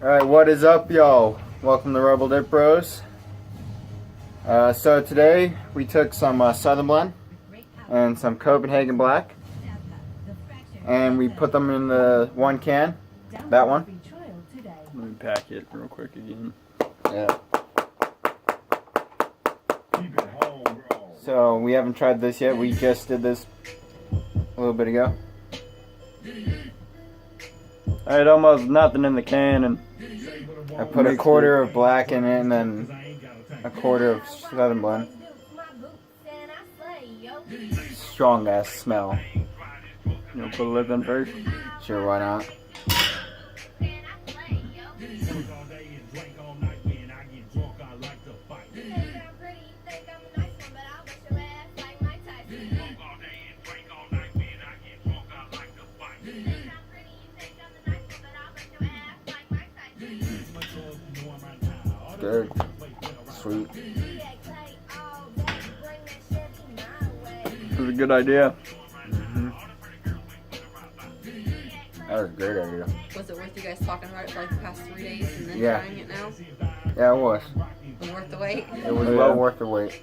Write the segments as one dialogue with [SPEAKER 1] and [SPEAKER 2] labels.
[SPEAKER 1] Alright, what is up, y'all? Welcome to Rebel Dip Bros. So today we took some Southern Blend and some Copenhagen Black, and we put them in the one can, that one.
[SPEAKER 2] Let me pack it real quick again.
[SPEAKER 1] Yeah. So we haven't tried this yet. We just did this a little bit ago.
[SPEAKER 2] I had almost nothing in the can, and
[SPEAKER 1] I put a quarter of black in it and then a quarter of Southern Blend. Strong ass smell.
[SPEAKER 2] you know, put a lip in first.
[SPEAKER 1] Sure, why not? Good. Sweet.
[SPEAKER 2] It was a good idea.
[SPEAKER 1] That was a great idea.
[SPEAKER 3] Was it worth you guys talking about it for like the past 3 days and then trying it now?
[SPEAKER 1] Yeah, it was.
[SPEAKER 3] Was it worth the wait?
[SPEAKER 1] It was well worth the wait.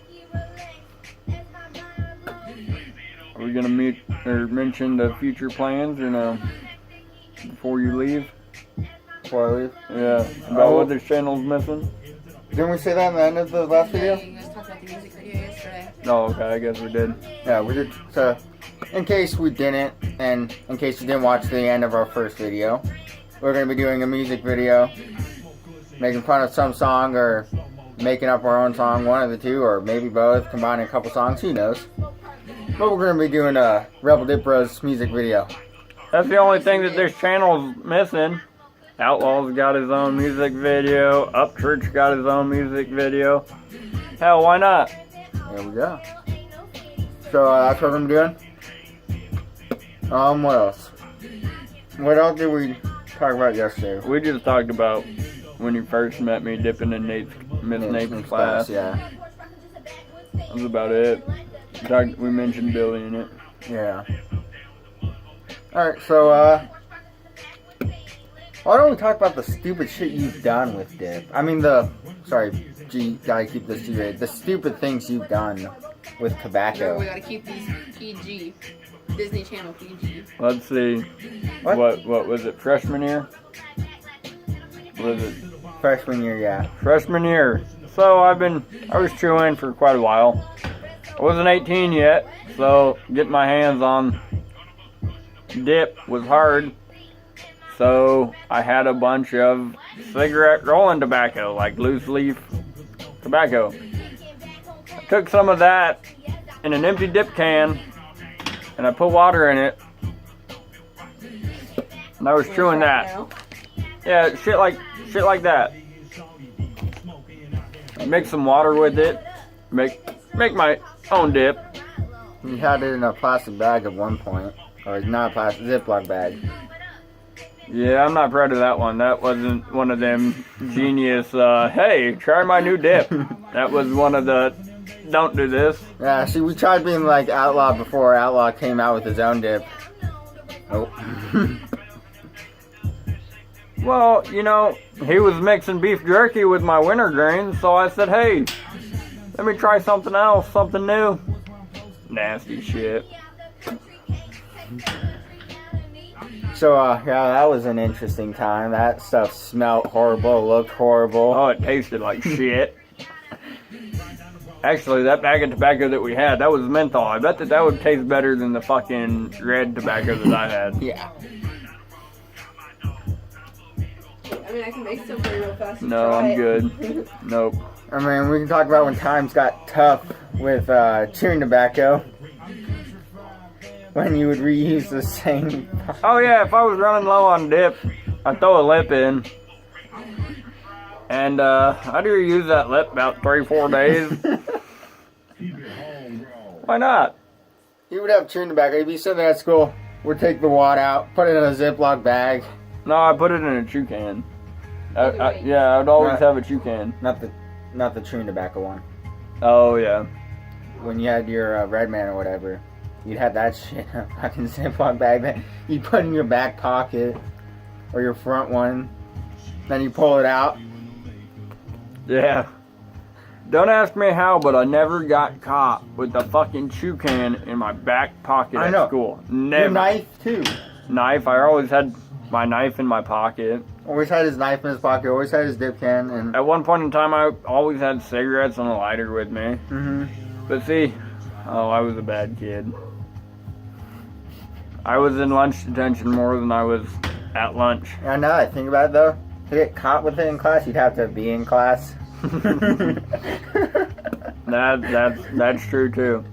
[SPEAKER 2] Are we gonna meet or mention the future plans or no? Before you leave?
[SPEAKER 1] Before I leave?
[SPEAKER 2] Yeah. About what this channel's missing?
[SPEAKER 1] Didn't we say that in the end of the last video?
[SPEAKER 3] Yeah, you guys talked about the music video yesterday.
[SPEAKER 2] Oh, okay. I guess we did.
[SPEAKER 1] Yeah, we did. So, in case we didn't, and in case you didn't watch the end of our first video, we're going to be doing a music video, making fun of some song or making up our own song, one of the two, or maybe both, combining a couple songs, who knows. But we're going to be doing a Rebel Dip Bros music video.
[SPEAKER 2] That's the only thing that this channel's missing. Outlaw's got his own music video. Upchurch got his own music video. Hell, why not?
[SPEAKER 1] There we go. So that's what I'm doing. What else? What else did we talk about yesterday?
[SPEAKER 2] We just talked about when you first met me dipping in Miss Nathan's class.
[SPEAKER 1] Yeah.
[SPEAKER 2] That was about it. We mentioned Billy in it.
[SPEAKER 1] Yeah. Alright, so why don't we talk about the stupid shit you've done with dip? I mean gotta keep this G-rated. The stupid things you've done with tobacco.
[SPEAKER 3] No, we gotta keep these PG. Disney Channel PG.
[SPEAKER 2] Let's see. What was it? Freshman year? What was it?
[SPEAKER 1] Freshman year, yeah.
[SPEAKER 2] Freshman year. So I was chewing for quite a while. I wasn't 18 yet, so getting my hands on dip was hard. So I had a bunch of cigarette rolling tobacco, like loose leaf tobacco. I took some of that in an empty dip can and I put water in it. And I was chewing that. Yeah, shit like that. Mix some water with it. Make my own dip.
[SPEAKER 1] You had it in a plastic bag at one point. Or not a plastic, Ziploc bag.
[SPEAKER 2] Yeah, I'm not proud of that one. That wasn't one of them genius, hey, try my new dip. That was one of the, don't do this.
[SPEAKER 1] Yeah, see, we tried being like Outlaw before Outlaw came out with his own dip. Nope.
[SPEAKER 2] Well, you know, he was mixing beef jerky with my wintergreen, so I said, hey, let me try something else, something new. Nasty shit.
[SPEAKER 1] So, yeah, that was an interesting time. That stuff smelled horrible, looked horrible.
[SPEAKER 2] Oh, it tasted like shit. Actually, that bag of tobacco that we had, that was menthol. I bet that would taste better than the fucking red tobacco that I had.
[SPEAKER 1] Yeah.
[SPEAKER 3] I mean, I can make some for you real fast.
[SPEAKER 2] No, I'm good. Nope.
[SPEAKER 1] I mean, we can talk about when times got tough with chewing tobacco. When you would reuse the same.
[SPEAKER 2] Oh yeah, if I was running low on dip, I'd throw a lip in. And I'd reuse that lip about 3-4 days. Why not?
[SPEAKER 1] You would have chewing tobacco. You'd be sitting there at school. We'd take the wad out, put it in a Ziploc bag.
[SPEAKER 2] No, I put it in a chew can. Yeah, I'd always have a chew can.
[SPEAKER 1] Not the chewing tobacco one.
[SPEAKER 2] Oh yeah.
[SPEAKER 1] When you had your Red Man or whatever. You'd have that shit in a fucking Ziploc bag that you'd put in your back pocket or your front one. Then you pull it out.
[SPEAKER 2] Yeah. Don't ask me how, but I never got caught with the fucking chew can in my back pocket
[SPEAKER 1] I
[SPEAKER 2] at
[SPEAKER 1] know.
[SPEAKER 2] school. Never.
[SPEAKER 1] Your knife, too.
[SPEAKER 2] Knife. I always had my knife in my pocket.
[SPEAKER 1] Always had his knife in his pocket. Always had his dip can. And
[SPEAKER 2] At one point in time, I always had cigarettes and a lighter with me.
[SPEAKER 1] mm-hmm.
[SPEAKER 2] But see, I was a bad kid. I was in lunch detention more than I was at lunch.
[SPEAKER 1] I know. I think about it, though. To get caught with it in class, you'd have to be in class.
[SPEAKER 2] That's true too.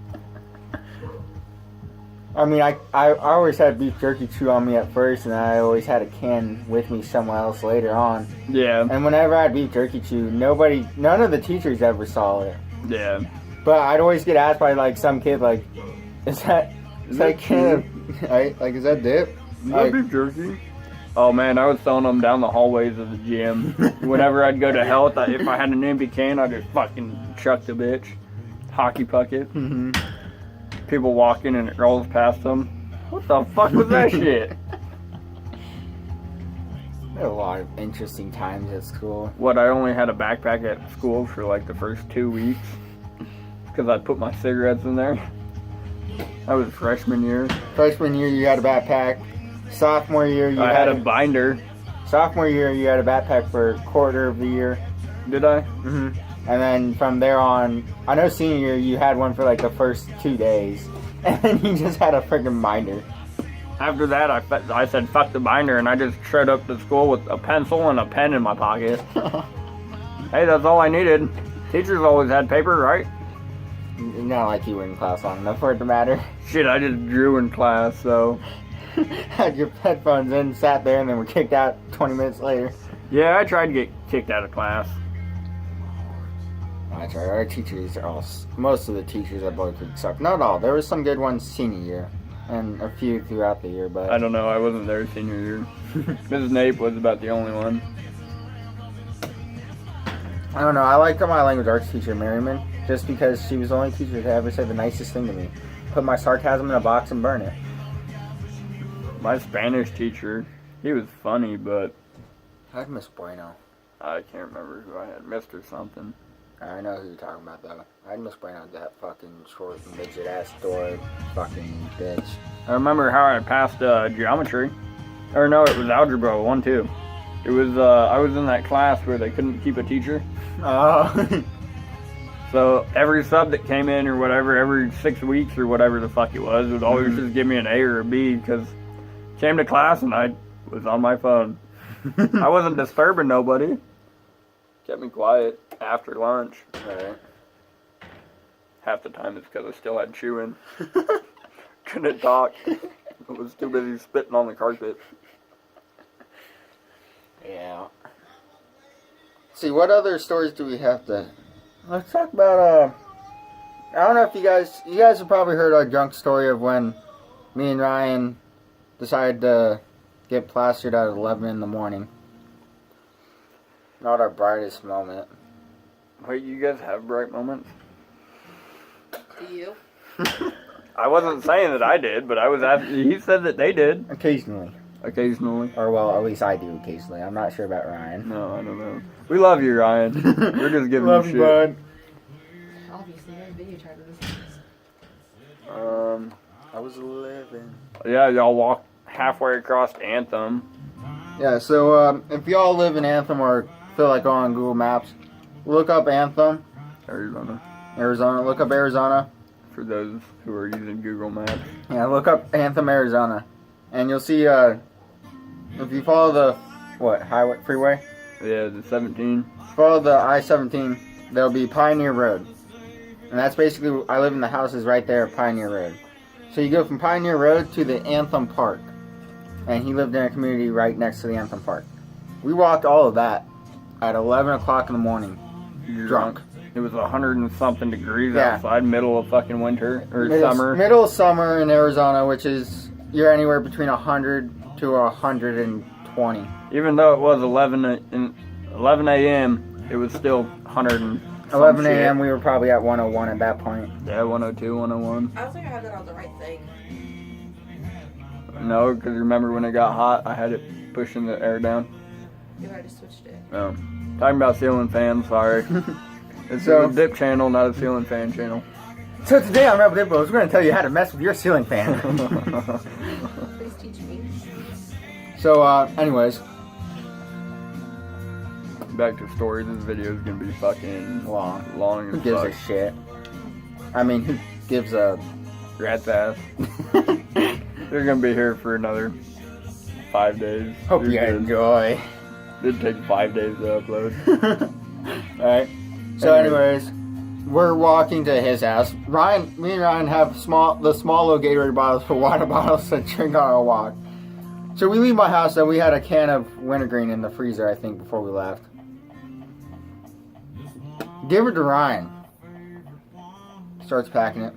[SPEAKER 1] I mean, I always had beef jerky chew on me at first, and I always had a can with me somewhere else later on.
[SPEAKER 2] Yeah.
[SPEAKER 1] And whenever I had beef jerky chew, none of the teachers ever saw it.
[SPEAKER 2] Yeah.
[SPEAKER 1] But I'd always get asked by like some kid, like, is that can of, right? Like, is that dip?
[SPEAKER 2] Is that beef jerky? Oh man, I was throwing them down the hallways of the gym. Whenever I'd go to health, if I had an empty can, I'd just fucking chuck the bitch. Hockey puck it.
[SPEAKER 1] Mm-hmm.
[SPEAKER 2] People walking and it rolls past them. What the fuck was that shit?
[SPEAKER 1] There were a lot of interesting times at school.
[SPEAKER 2] What, I only had a backpack at school for like the first 2 weeks. Because I put my cigarettes in there. That was freshman year.
[SPEAKER 1] Freshman year, you had a backpack. Sophomore year, you
[SPEAKER 2] I had a binder.
[SPEAKER 1] Sophomore year, you had a backpack for a quarter of the year.
[SPEAKER 2] Did I?
[SPEAKER 1] Mm-hmm. And then from there on, I know senior year, you had one for like the first 2 days. And then you just had a freaking binder.
[SPEAKER 2] After that, I said fuck the binder, and I just showed up to school with a pencil and a pen in my pocket. Hey, that's all I needed. Teachers always had paper, right?
[SPEAKER 1] Not like you were in class long enough for it to matter.
[SPEAKER 2] Shit, I just drew in class, so...
[SPEAKER 1] Had your headphones in, sat there, and then were kicked out 20 minutes later.
[SPEAKER 2] Yeah, I tried to get kicked out of class.
[SPEAKER 1] I tried. Our teachers are all... Most of the teachers at Boyd Creek suck. Not all. There were some good ones senior year. And a few throughout the year, but...
[SPEAKER 2] I don't know, I wasn't there senior year. Mrs. Nape was about the only one.
[SPEAKER 1] I don't know, I liked my language arts teacher, Merriman, just because she was the only teacher to ever say the nicest thing to me. Put my sarcasm in a box and burn it.
[SPEAKER 2] My Spanish teacher, he was funny, but...
[SPEAKER 1] I had Miss Bueno.
[SPEAKER 2] I can't remember who I had, Mr. something.
[SPEAKER 1] I know who you're talking about, though. I had Miss Bueno, that fucking short, midget-ass door fucking bitch.
[SPEAKER 2] I remember how I passed geometry. Or no, it was algebra 1, 2. It was, I was in that class where they couldn't keep a teacher.
[SPEAKER 1] Oh.
[SPEAKER 2] So every sub that came in or whatever, every 6 weeks or whatever the fuck it was, would always just give me an A or a B because came to class and I was on my phone. I wasn't disturbing nobody. Kept me quiet after lunch.
[SPEAKER 1] Right.
[SPEAKER 2] Half the time it's because I still had chewing. Couldn't talk. I was too busy spitting on the carpet.
[SPEAKER 1] Yeah. See, what other stories do we have to... Let's talk about, I don't know if you guys have probably heard our drunk story of when me and Ryan decided to get plastered at 11 in the morning. Not our brightest moment.
[SPEAKER 2] Wait, you guys have bright moments?
[SPEAKER 3] Do you?
[SPEAKER 2] I wasn't saying that I did, but I was asking. He said that they did.
[SPEAKER 1] Occasionally.
[SPEAKER 2] Occasionally.
[SPEAKER 1] Or, well, at least I do occasionally. I'm not sure about Ryan.
[SPEAKER 2] No, I don't know. We love you, Ryan. We're just giving
[SPEAKER 1] Love
[SPEAKER 2] you
[SPEAKER 1] you,
[SPEAKER 2] shit.
[SPEAKER 1] bud.
[SPEAKER 3] Obviously, I video tried this.
[SPEAKER 1] I was 11.
[SPEAKER 2] Yeah, y'all walked halfway across Anthem.
[SPEAKER 1] Yeah, so if y'all live in Anthem or feel like going on Google Maps, look up Anthem, Arizona. Look up Arizona.
[SPEAKER 2] For those who are using Google Maps.
[SPEAKER 1] Yeah, look up Anthem, Arizona. And you'll see, if you follow the, freeway?
[SPEAKER 2] Yeah, the 17.
[SPEAKER 1] Follow the I-17, there'll be Pioneer Road. And that's basically, I live in the houses right there at Pioneer Road. So you go from Pioneer Road to the Anthem Park. And he lived in a community right next to the Anthem Park. We walked all of that at 11 o'clock in the morning, drunk.
[SPEAKER 2] It was 100 and something degrees
[SPEAKER 1] Yeah.
[SPEAKER 2] outside, middle of fucking winter, or summer.
[SPEAKER 1] Middle of summer in Arizona, which is, you're anywhere between 100 to 120.
[SPEAKER 2] Even though it was 11 a.m., it was still 100 and
[SPEAKER 1] 11 a.m. we were probably at 101 at that point.
[SPEAKER 2] Yeah, 102, 101.
[SPEAKER 3] I don't think I had that on the right thing.
[SPEAKER 2] No, because remember when it got hot, I had it pushing the air down.
[SPEAKER 3] Yeah, I just switched it.
[SPEAKER 2] Talking about ceiling fans, sorry. It's a dip channel, not a ceiling fan channel.
[SPEAKER 1] So today on Rebel Dippos, we're going to tell you how to mess with your ceiling fan.
[SPEAKER 3] Please teach me.
[SPEAKER 1] So, anyways.
[SPEAKER 2] Back to story, this video is going to be fucking
[SPEAKER 1] Long
[SPEAKER 2] as
[SPEAKER 1] Who gives
[SPEAKER 2] fuck.
[SPEAKER 1] a shit? I mean, who gives a...
[SPEAKER 2] Rat's ass. They're going to be here for another 5 days.
[SPEAKER 1] Hope you
[SPEAKER 2] They're good.
[SPEAKER 1] enjoy.
[SPEAKER 2] It'd take 5 days to upload.
[SPEAKER 1] Alright. So anyways, we're walking to his house. Me and Ryan have the small little Gatorade bottles for water bottles to drink on our walk. So we leave my house and we had a can of wintergreen in the freezer, I think, before we left. Give it to Ryan. Starts packing it.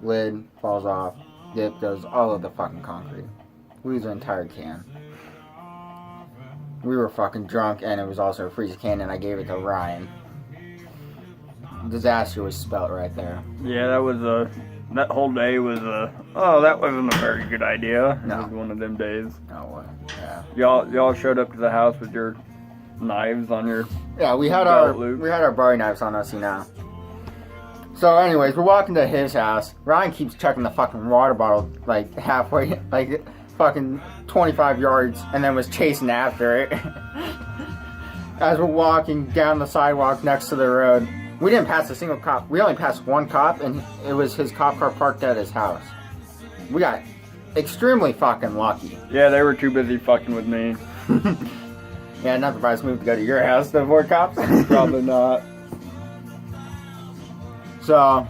[SPEAKER 1] Lid falls off. Dip goes all over the fucking concrete. We lose the entire can. We were fucking drunk and it was also a freezer can and I gave it to Ryan. Disaster was spelt right there.
[SPEAKER 2] Yeah, that whole day was that wasn't a very good idea.
[SPEAKER 1] No.
[SPEAKER 2] It was one of them days.
[SPEAKER 1] Oh, what? Yeah.
[SPEAKER 2] Y'all showed up to the house with your knives on your...
[SPEAKER 1] Yeah, we had
[SPEAKER 2] Belt loop.
[SPEAKER 1] our Bowie knives on us, you know. So anyways, we're walking to his house. Ryan keeps chucking the fucking water bottle like halfway, like fucking 25 yards, and then was chasing after it. As we're walking down the sidewalk next to the road, we didn't pass a single cop. We only passed one cop, and it was his cop car parked at his house. We got extremely fucking lucky.
[SPEAKER 2] Yeah, they were too busy fucking with me.
[SPEAKER 1] Yeah, not the first move to go to your house to avoid cops.
[SPEAKER 2] Probably not.
[SPEAKER 1] So,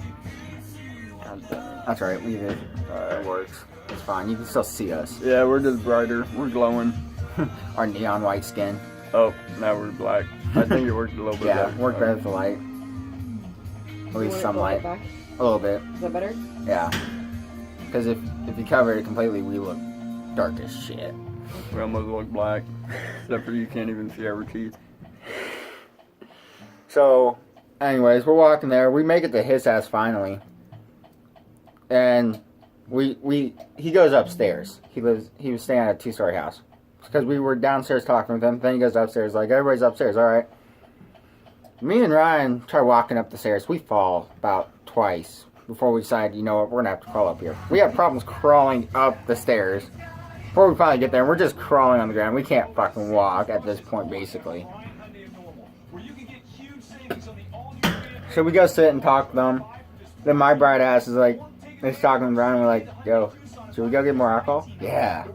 [SPEAKER 1] that's alright, leave it. It works. It's fine. You can still see us.
[SPEAKER 2] Yeah, we're just brighter. We're glowing.
[SPEAKER 1] Our neon white skin.
[SPEAKER 2] Oh, now we're black. I think it worked a little bit
[SPEAKER 1] Yeah,
[SPEAKER 2] better.
[SPEAKER 1] worked better with the light. At least some light.
[SPEAKER 3] Back?
[SPEAKER 1] A little bit.
[SPEAKER 3] Is that better?
[SPEAKER 1] Yeah. Because if you cover it completely, we look dark as shit.
[SPEAKER 2] We almost look black. Except for you can't even see our teeth.
[SPEAKER 1] So, anyways, we're walking there. We make it to his house finally. And he goes upstairs. He was staying at a 2-story house. Because we were downstairs talking with him. Then he goes upstairs, like, everybody's upstairs, alright. Me and Ryan try walking up the stairs. We fall about twice before we decide, you know what, we're going to have to crawl up here. We have problems crawling up the stairs. Before we finally get there, we're just crawling on the ground. We can't fucking walk at this point, basically. So we go sit and talk to them. Then my bright ass is like, he's talking to Ryan, and we're like, yo, should we go get more alcohol? Yeah.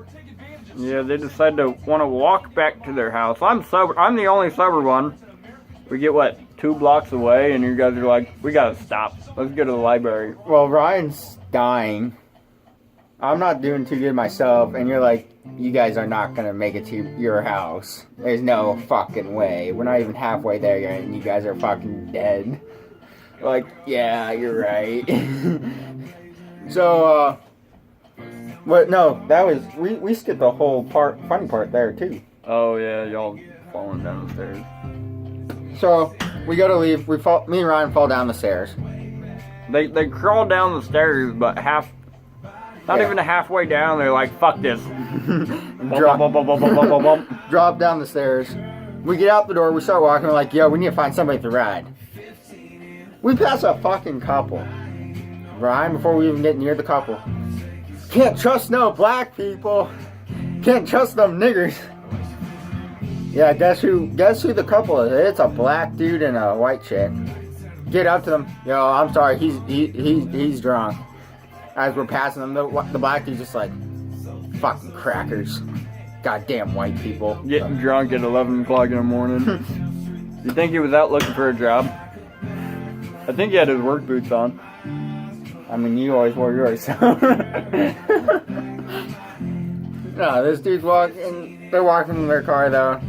[SPEAKER 2] Yeah, they decided to want to walk back to their house. I'm sober. I'm the only sober one. We get, 2 blocks away, and you guys are like, we gotta stop. Let's go to the library.
[SPEAKER 1] Well, Ryan's dying. I'm not doing too good myself, and you're like, you guys are not gonna make it to your house. There's no fucking way. We're not even halfway there yet, and you guys are fucking dead. We're like, yeah, you're right. So, but no, that was, we skipped the whole funny part there, too.
[SPEAKER 2] Oh, yeah, y'all falling down the stairs.
[SPEAKER 1] So, we go to leave, me and Ryan fall down the stairs.
[SPEAKER 2] They crawl down the stairs, but not even halfway down, they're like, fuck this.
[SPEAKER 1] Drop down the stairs. We get out the door, we start walking, we're like, yo, we need to find somebody to ride. We pass a fucking couple. Ryan, before we even get near the couple. Can't trust no black people. Can't trust them niggers. Yeah, guess who the couple is? It's a black dude and a white chick. Get up to them. Yo, I'm sorry, he's drunk. As we're passing them, the black dude's just like, fucking crackers. Goddamn white people.
[SPEAKER 2] Getting drunk at 11 o'clock in the morning. You think he was out looking for a job? I think he had his work boots on.
[SPEAKER 1] I mean, you always wore yours. No, this dude's walking. They're walking in their car though.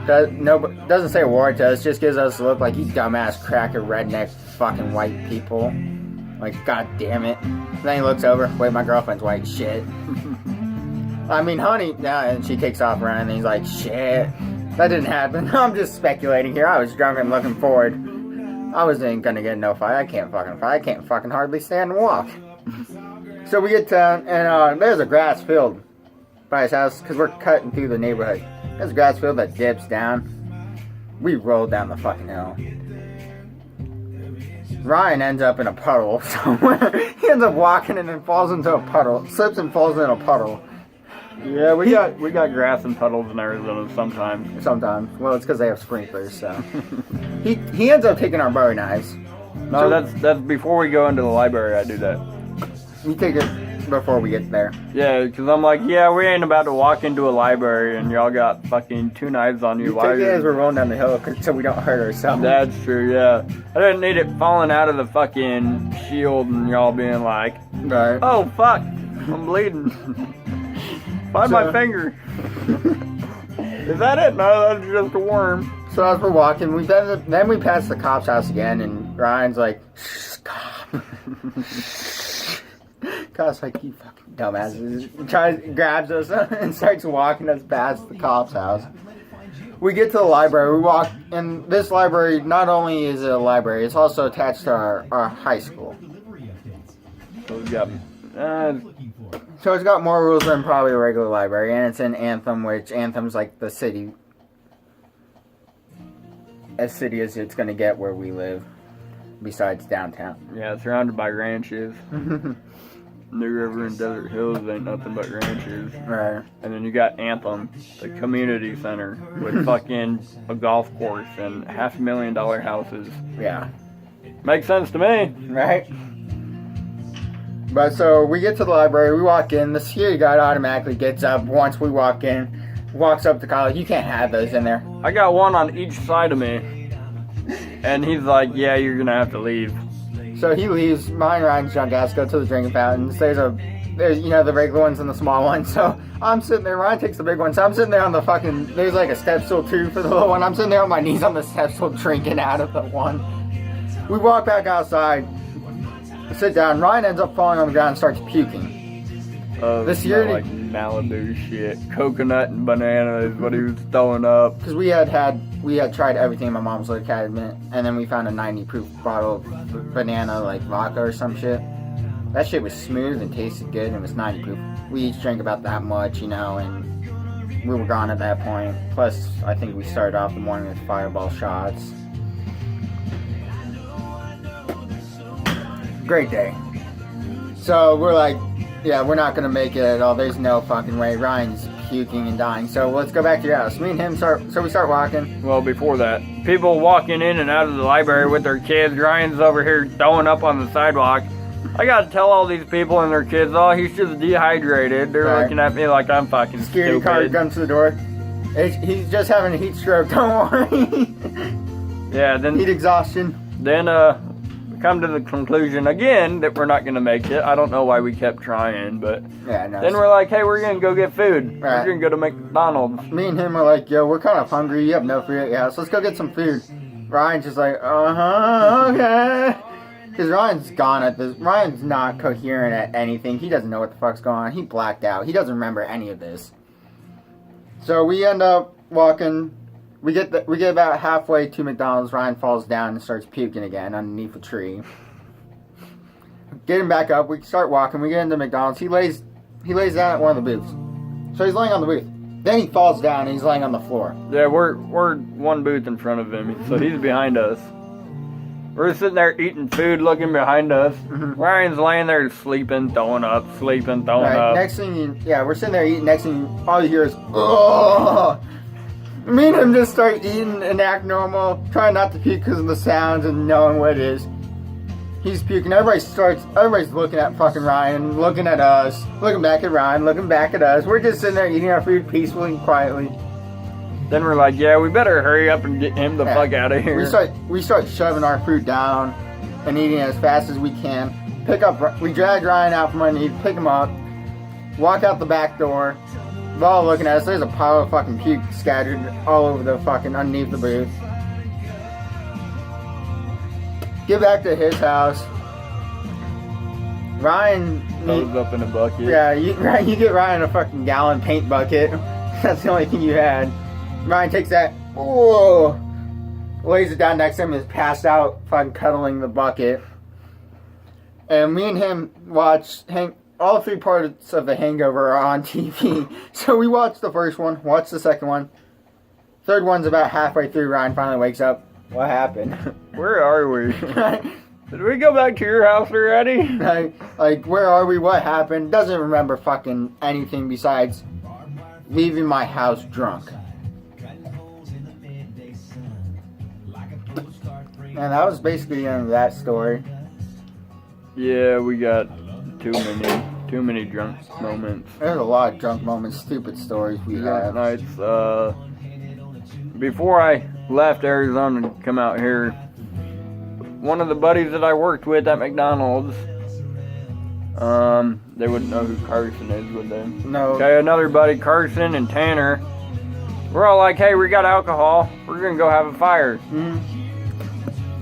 [SPEAKER 1] Doesn't say a word to us. Just gives us a look like you dumbass cracker redneck fucking white people. Like, god damn it. Then he looks over. Wait, my girlfriend's white. Shit. I mean, honey. Yeah, and she takes off running. And he's like, shit. That didn't happen. I'm just speculating here. I was drunk and looking forward. I wasn't gonna get in no fight. I can't fucking fight. I can't fucking hardly stand and walk. So we get down, and there's a grass field by his house, because we're cutting through the neighborhood. There's a grass field that dips down. We rolled down the fucking hill. Ryan ends up in a puddle somewhere. He ends up walking and then falls into a puddle. Slips and falls in a puddle.
[SPEAKER 2] Yeah, we got grass and puddles in Arizona sometimes.
[SPEAKER 1] Sometimes. Well, it's because they have sprinklers, so. he ends up taking our bowie knives.
[SPEAKER 2] No, that's before we go into the library. I do that.
[SPEAKER 1] You take it before we get there.
[SPEAKER 2] Yeah, because I'm like, yeah, we ain't about to walk into a library and y'all got fucking 2 knives on you.
[SPEAKER 1] You take it as we're rolling down the hill so we don't hurt ourselves.
[SPEAKER 2] That's true, yeah. I didn't need it falling out of the fucking shield and y'all being like,
[SPEAKER 1] Right.
[SPEAKER 2] oh fuck, I'm bleeding. Find my finger. Is that it? No, that's just a worm.
[SPEAKER 1] So as we're walking, then we pass the cop's house again, and Ryan's like, shh, cop. Cop's like, you fucking dumbasses. Grabs us and starts walking us past the cop's house. We get to the library. We walk, and this library, not only is it a library, it's also attached to our high school.
[SPEAKER 2] So we got,
[SPEAKER 1] So it's got more rules than probably a regular library, and it's in Anthem, which Anthem's like the city. As city as it's gonna get where we live, besides downtown.
[SPEAKER 2] yeah, surrounded by ranches. New River and Desert Hills ain't nothing but ranches.
[SPEAKER 1] Right.
[SPEAKER 2] And then you got Anthem, the community center, with fucking a golf course and $500,000 houses.
[SPEAKER 1] Yeah.
[SPEAKER 2] Makes sense to me.
[SPEAKER 1] Right? But so we get to the library, we walk in, the security guard automatically gets up once we walk in, walks up to college. You can't have those in there.
[SPEAKER 2] I got one on each side of me. And he's like, yeah, you're gonna have to leave.
[SPEAKER 1] So he leaves. Mine, Ryan's junk ass go to the drinking fountains. There's the regular ones and the small ones. So I'm sitting there. Ryan takes the big one. So I'm sitting there on the fucking. There's like a step stool too for the little one. I'm sitting there on my knees on the step stool drinking out of the one. We walk back outside. Sit down. Ryan ends up falling on the ground and starts puking. The security,
[SPEAKER 2] like Malibu shit, coconut and banana is what he was throwing up.
[SPEAKER 1] because we had tried everything in my mom's little cabinet, and then we found a 90 proof bottle of banana like vodka or some shit. That shit was smooth and tasted good, and it was 90 proof. We each drank about that much, and we were gone at that point. Plus, I think we started off the morning with fireball shots. Great day. So we're like, yeah, we're not gonna make it at all. There's no fucking way. Ryan's puking and dying. So let's go back to your house. Me and him we start walking.
[SPEAKER 2] Well, before that, people walking in and out of the library with their kids. Ryan's over here throwing up on the sidewalk. I gotta tell all these people and their kids, oh, he's just dehydrated. They're
[SPEAKER 1] Right.
[SPEAKER 2] looking at me like I'm fucking
[SPEAKER 1] Security guard
[SPEAKER 2] stupid.
[SPEAKER 1] comes to the door. He's just having a heat stroke. Don't worry.
[SPEAKER 2] Yeah,
[SPEAKER 1] Heat exhaustion.
[SPEAKER 2] then come to the conclusion again that we're not gonna make it. I don't know why we kept trying, but
[SPEAKER 1] Yeah, no.
[SPEAKER 2] then we're like, hey, we're gonna go get food.
[SPEAKER 1] Right.
[SPEAKER 2] We're gonna go to McDonald's.
[SPEAKER 1] Me and him are like, yo, we're kind of hungry. You have no food at your house. Let's go get some food. Ryan's just like, okay. Because Ryan's gone at this. Ryan's not coherent at anything. He doesn't know what the fuck's going on. He blacked out. He doesn't remember any of this. So we end up walking. We get about halfway to McDonald's. Ryan falls down and starts puking again underneath a tree. Get him back up. We start walking. We get into McDonald's. He lays down at one of the booths. So he's laying on the booth. Then he falls down and he's laying on the floor.
[SPEAKER 2] Yeah, we're one booth in front of him, so he's behind us. We're sitting there eating food, looking behind us. Ryan's laying there sleeping, throwing up, sleeping, throwing up.
[SPEAKER 1] Next thing we're sitting there eating. Next thing all you hear is, oh. Me and him just start eating and act normal, trying not to puke because of the sounds and knowing what it is. He's puking. Everybody's looking at fucking Ryan, looking at us, looking back at Ryan, looking back at us. We're just sitting there eating our food peacefully and quietly.
[SPEAKER 2] Then we're like, yeah, we better hurry up and get him the fuck out of here.
[SPEAKER 1] We start shoving our food down and eating it as fast as we can. We drag Ryan out from underneath, pick him up, walk out the back door. We're all looking at us. There's a pile of fucking puke scattered all over the fucking underneath the booth. Get back to his house. Ryan
[SPEAKER 2] Throws up in a bucket.
[SPEAKER 1] Yeah, you get Ryan a fucking gallon paint bucket. That's the only thing you had. Ryan takes that, whoa, lays it down next to him, is passed out, fucking cuddling the bucket. And me and him watch all 3 parts of The Hangover are on TV. So we watched the first one, watched the second one, Third one's about halfway through. Ryan finally wakes up. What happened?
[SPEAKER 2] Where are we? Did we go back to your house already?
[SPEAKER 1] like, where are we? What happened? Doesn't remember fucking anything besides leaving my house drunk. And that was basically the end of that story.
[SPEAKER 2] Yeah, we got too many drunk moments.
[SPEAKER 1] There's a lot of drunk moments, stupid stories we have.
[SPEAKER 2] Nights. Before I left Arizona to come out here, one of the buddies that I worked with at McDonald's, they wouldn't know who Carson is, would they?
[SPEAKER 1] No.
[SPEAKER 2] Okay, another buddy, Carson and Tanner, we're all like, hey, we got alcohol, we're gonna go have a fire.
[SPEAKER 1] Mm-hmm.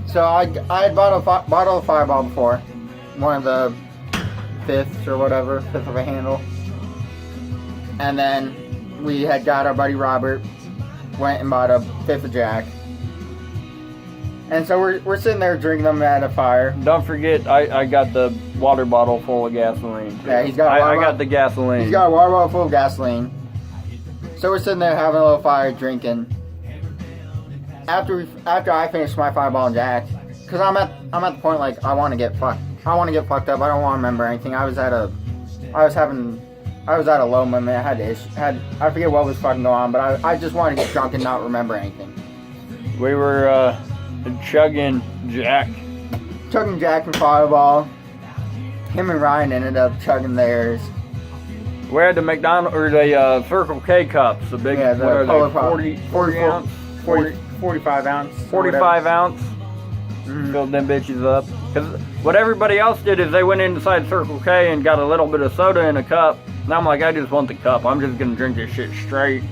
[SPEAKER 1] So I had bought a bottle of Fireball before, one of the fifth of a handle, and then we had got our buddy Robert, went and bought a fifth of Jack, and so we're sitting there drinking them at a fire.
[SPEAKER 2] Don't forget, I got the water bottle full of gasoline too.
[SPEAKER 1] Yeah, he's got.
[SPEAKER 2] I got the gasoline.
[SPEAKER 1] He's got a water bottle full of gasoline. So we're sitting there having a little fire, drinking. After I finish my Fireball and Jack, because I'm at the point like I want to get fucked. I want to get fucked up. I don't want to remember anything. I was at a low moment. I forget what was fucking going on, but I just wanted to get drunk and not remember anything.
[SPEAKER 2] We were chugging Jack
[SPEAKER 1] and Fireball. Him and Ryan ended up chugging theirs.
[SPEAKER 2] We had the McDonald's or the Circle K cups, the big,
[SPEAKER 1] Yeah, the Polar Pop.
[SPEAKER 2] 40 ounce,
[SPEAKER 1] 45 ounce.
[SPEAKER 2] 45 ounce.
[SPEAKER 1] Mm-hmm.
[SPEAKER 2] Filled them bitches up. Because what everybody else did is they went inside Circle K and got a little bit of soda in a cup. And I'm like, I just want the cup. I'm just gonna drink this shit straight.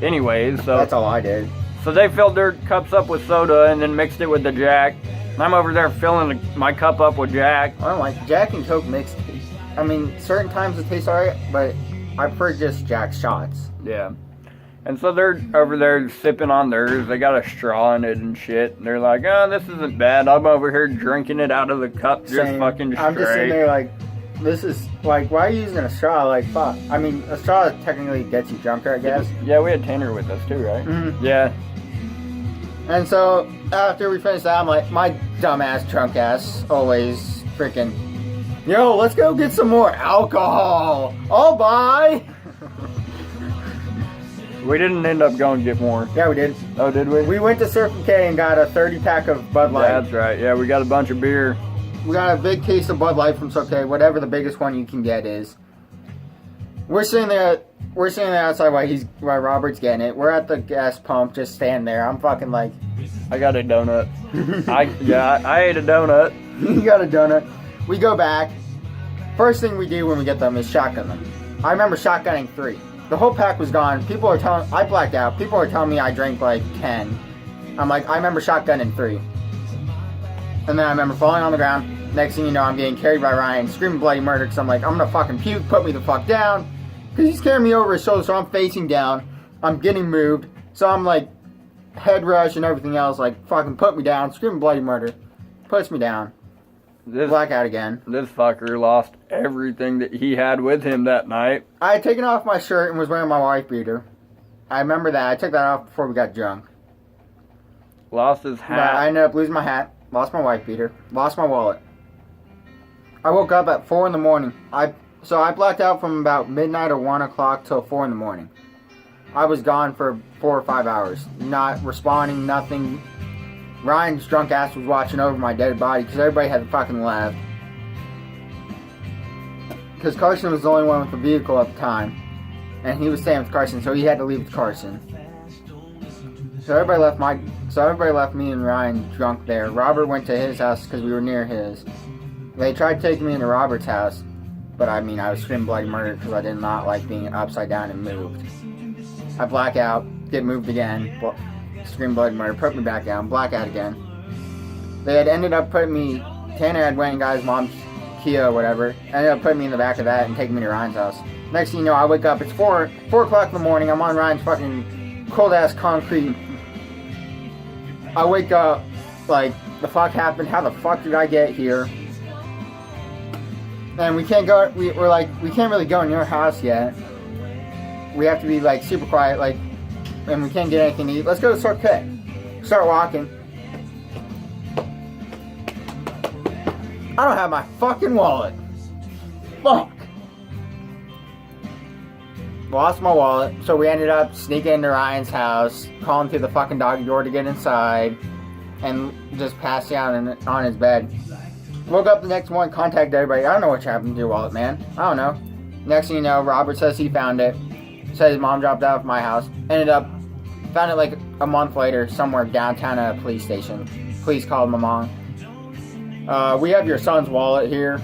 [SPEAKER 2] Anyways, so
[SPEAKER 1] That's all I did.
[SPEAKER 2] so they filled their cups up with soda and then mixed it with the Jack. And I'm over there filling my cup up with Jack.
[SPEAKER 1] I don't like Jack and Coke mixed. I mean, certain times it tastes alright, but I prefer just Jack shots.
[SPEAKER 2] Yeah. And so they're over there sipping on theirs. They got a straw in it and shit. And they're like, oh, this isn't bad. I'm over here drinking it out of the cup just
[SPEAKER 1] Same.
[SPEAKER 2] fucking straight.
[SPEAKER 1] I'm just sitting there like, this is, like, why are you using a straw? Like, fuck. I mean, a straw technically gets you drunker, I guess.
[SPEAKER 2] Yeah, we had Tanner with us too, right?
[SPEAKER 1] Mm-hmm.
[SPEAKER 2] Yeah.
[SPEAKER 1] And so, after we finished that, I'm like, my dumbass, drunk ass, always freaking, yo, let's go get some more alcohol. I'll buy.
[SPEAKER 2] We didn't end up going to get more.
[SPEAKER 1] Yeah, we did.
[SPEAKER 2] Oh, did we?
[SPEAKER 1] We went to Circle K and got a 30-pack of Bud Light.
[SPEAKER 2] That's right. Yeah, we got a bunch of beer.
[SPEAKER 1] We got a big case of Bud Light from Circle K, whatever the biggest one you can get is. We're sitting there outside while Robert's getting it. We're at the gas pump, just standing there. I'm fucking like,
[SPEAKER 2] I got a donut. I ate a donut.
[SPEAKER 1] you got a donut. We go back. First thing we do when we get them is shotgun them. I remember shotgunning 3. The whole pack was gone. I blacked out. People are telling me I drank like 10. I'm like, I remember shotgunning 3. And then I remember falling on the ground. Next thing you know, I'm getting carried by Ryan, screaming bloody murder, because I'm like, I'm gonna fucking puke, put me the fuck down. Because he's carrying me over his shoulder, so I'm facing down. I'm getting moved. So I'm like, head rush and everything else, like, fucking put me down, screaming bloody murder. Puts me down. Blackout again.
[SPEAKER 2] This fucker lost everything that he had with him that night.
[SPEAKER 1] I had taken off my shirt and was wearing my wife beater. I remember that. I took that off before we got drunk.
[SPEAKER 2] Lost his hat.
[SPEAKER 1] I ended up losing my hat. Lost my wife beater. Lost my wallet. I woke up at 4 in the morning. So I blacked out from about midnight or 1 o'clock till 4 in the morning. I was gone for 4 or 5 hours. Not responding, nothing. Ryan's drunk ass was watching over my dead body because everybody had fucking left. Because Carson was the only one with the vehicle at the time. And he was staying with Carson, so he had to leave with Carson. So everybody left me and Ryan drunk there. Robert went to his house because we were near his. They tried taking me into Robert's house, but I mean, I was screaming bloody murder because I did not like being upside down and moved. I black out, get moved again, scream bloody murder, put me back down, black out again. They had ended up putting me, Tanner had went and got his mom's Kia or whatever, ended up putting me in the back of that and taking me to Ryan's house. Next thing you know, I wake up, it's 4 o'clock in the morning, I'm on Ryan's fucking cold ass concrete. I wake up, like, the fuck happened? How the fuck did I get here? And we can't go, we're like, we can't really go in your house yet. We have to be, like, super quiet, like, and we can't get anything to eat. Let's go to Cirque. Start walking. I don't have my fucking wallet. Fuck. Lost my wallet, so we ended up sneaking into Ryan's house, calling through the fucking dog door to get inside, and just passed out on his bed. Woke up the next morning, contacted everybody. I don't know what happened to your wallet, man. I don't know. Next thing you know, Robert says he found it. Said his mom dropped it off at my house. Found it like a month later, somewhere downtown at a police station. Police called my mom. We have your son's wallet here,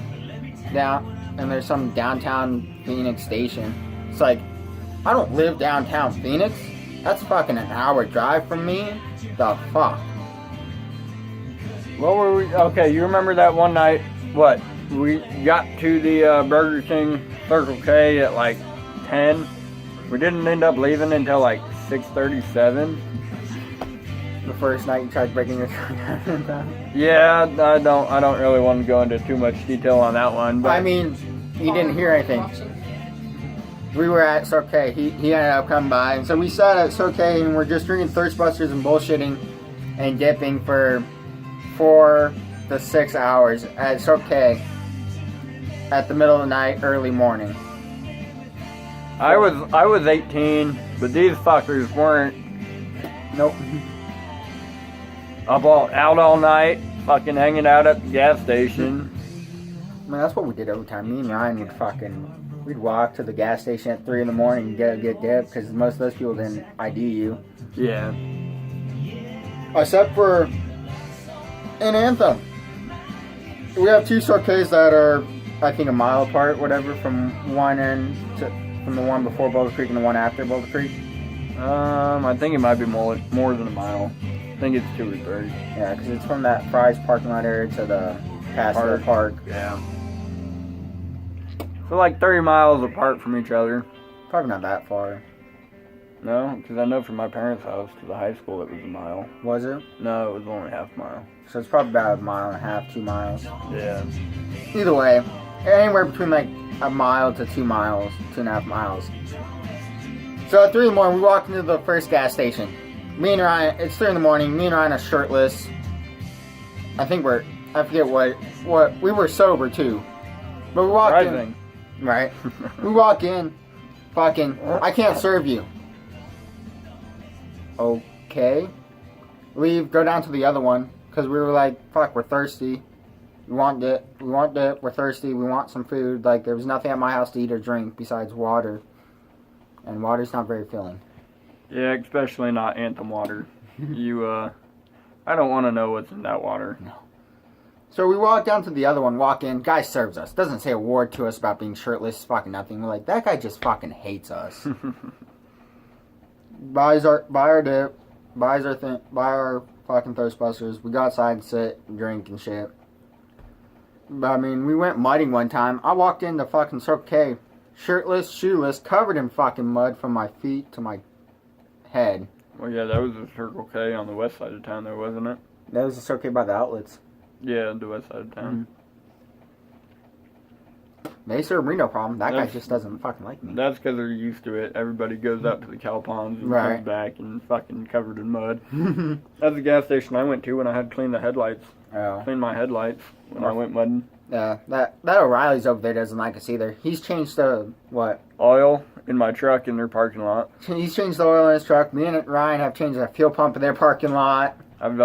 [SPEAKER 1] down, and there's some downtown Phoenix station. It's like, I don't live downtown Phoenix. That's fucking an hour drive from me. The fuck?
[SPEAKER 2] What were we? Okay, you remember that one night? What? We got to the Burger King Circle K at like 10. We didn't end up leaving until like 6:37.
[SPEAKER 1] The first night you tried breaking your truck down.
[SPEAKER 2] Yeah, I don't really want to go into too much detail on that one. But
[SPEAKER 1] I mean, you didn't hear anything. We were at Cirque K. He ended up coming by, and so we sat at Cirque K and we're just drinking Thirstbusters and bullshitting and dipping for 4 to 6 hours at Cirque K at the middle of the night, early morning.
[SPEAKER 2] I was 18, but these fuckers weren't.
[SPEAKER 1] Nope.
[SPEAKER 2] Out all night, fucking hanging out at the gas station.
[SPEAKER 1] I mean, that's what we did every time. Me and Ryan we'd walk to the gas station at 3 in the morning and get dip, because most of those people didn't ID you.
[SPEAKER 2] Yeah.
[SPEAKER 1] Except for in Anthem. We have 2 Cirques that are, I think, a mile apart, whatever, from the one before Boulder Creek and the one after Boulder Creek.
[SPEAKER 2] I think it might be more than a mile. I think it's 2 or 3.
[SPEAKER 1] Yeah, because it's from that Fry's parking lot area to the past the park.
[SPEAKER 2] Yeah. So like 30 miles apart from each other.
[SPEAKER 1] Probably not that far.
[SPEAKER 2] No, because I know from my parents' house to the high school it was a mile.
[SPEAKER 1] Was it?
[SPEAKER 2] No, it was only half a mile.
[SPEAKER 1] So it's probably about 1.5 miles, 2 miles.
[SPEAKER 2] Yeah.
[SPEAKER 1] Either way, anywhere between like 1 mile to 2 miles, 2.5 miles. So at 3 in the morning, we walk into the first gas station. Me and Ryan, it's 3 in the morning, me and Ryan are shirtless. I forget what, we were sober too. But we walked in. Right. We walk in, fucking, I can't serve you. Okay. Leave, go down to the other one, because we were like, fuck, we're thirsty. We want dip, we're thirsty, we want some food. Like, there was nothing at my house to eat or drink besides water. And water's not very filling.
[SPEAKER 2] Yeah, especially not Anthem water. I don't want to know what's in that water.
[SPEAKER 1] No. So we walk down to the other one, walk in, guy serves us. Doesn't say a word to us about being shirtless, fucking nothing. We're like, that guy just fucking hates us. buys our dip, buy our fucking Thirstbusters. We go outside and sit and drink and shit. But I mean, we went mudding one time. I walked into fucking Circle K, shirtless, shoeless, covered in fucking mud from my feet to my head.
[SPEAKER 2] Well, yeah, that was a Circle K on the west side of town there, wasn't it?
[SPEAKER 1] That was a Circle K by the outlets.
[SPEAKER 2] Yeah, the west side of town.
[SPEAKER 1] They serve me no problem. That guy just doesn't fucking like me.
[SPEAKER 2] That's because they're used to it. Everybody goes out to the cow ponds and comes back and fucking covered in mud. That's the gas station I went to when I had to clean the headlights.
[SPEAKER 1] Oh.
[SPEAKER 2] Clean my headlights when I went mudding.
[SPEAKER 1] Yeah, that O'Reilly's over there doesn't like us either. He's changed the, what?
[SPEAKER 2] Oil in my truck in their parking lot.
[SPEAKER 1] He's changed the oil in his truck. Me and Ryan have changed the fuel pump in their parking lot.
[SPEAKER 2] I've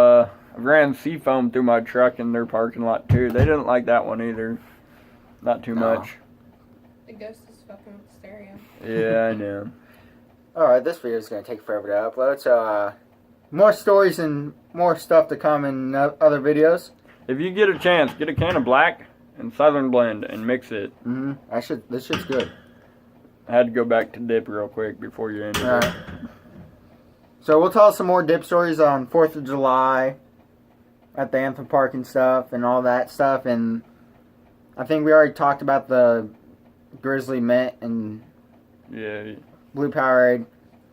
[SPEAKER 2] ran seafoam through my truck in their parking lot too. They didn't like that one either. Not too much.
[SPEAKER 3] The ghost is fucking with the stereo.
[SPEAKER 2] Yeah, I know.
[SPEAKER 1] Alright, this video is going to take forever to upload, so more stories and more stuff to come in other videos.
[SPEAKER 2] If you get a chance, get a can of black and Southern Blend and mix it.
[SPEAKER 1] This shit's good.
[SPEAKER 2] I had to go back to dip real quick before you ended it.
[SPEAKER 1] So we'll tell some more dip stories on 4th of July at the Anthem Park and stuff and all that stuff. And I think we already talked about the Grizzly Mint and Blue Powerade.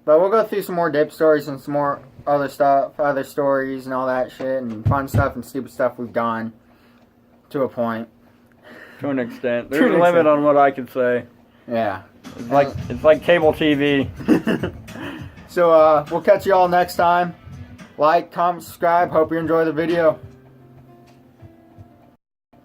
[SPEAKER 1] But we'll go through some more dip stories and some more other stuff, other stories and all that shit, and fun stuff and stupid stuff we've done to a point.
[SPEAKER 2] To an extent. There's a limit on what I can say.
[SPEAKER 1] Yeah.
[SPEAKER 2] It's like cable TV.
[SPEAKER 1] So we'll catch you all next time. Like, comment, subscribe. Hope you enjoy the video.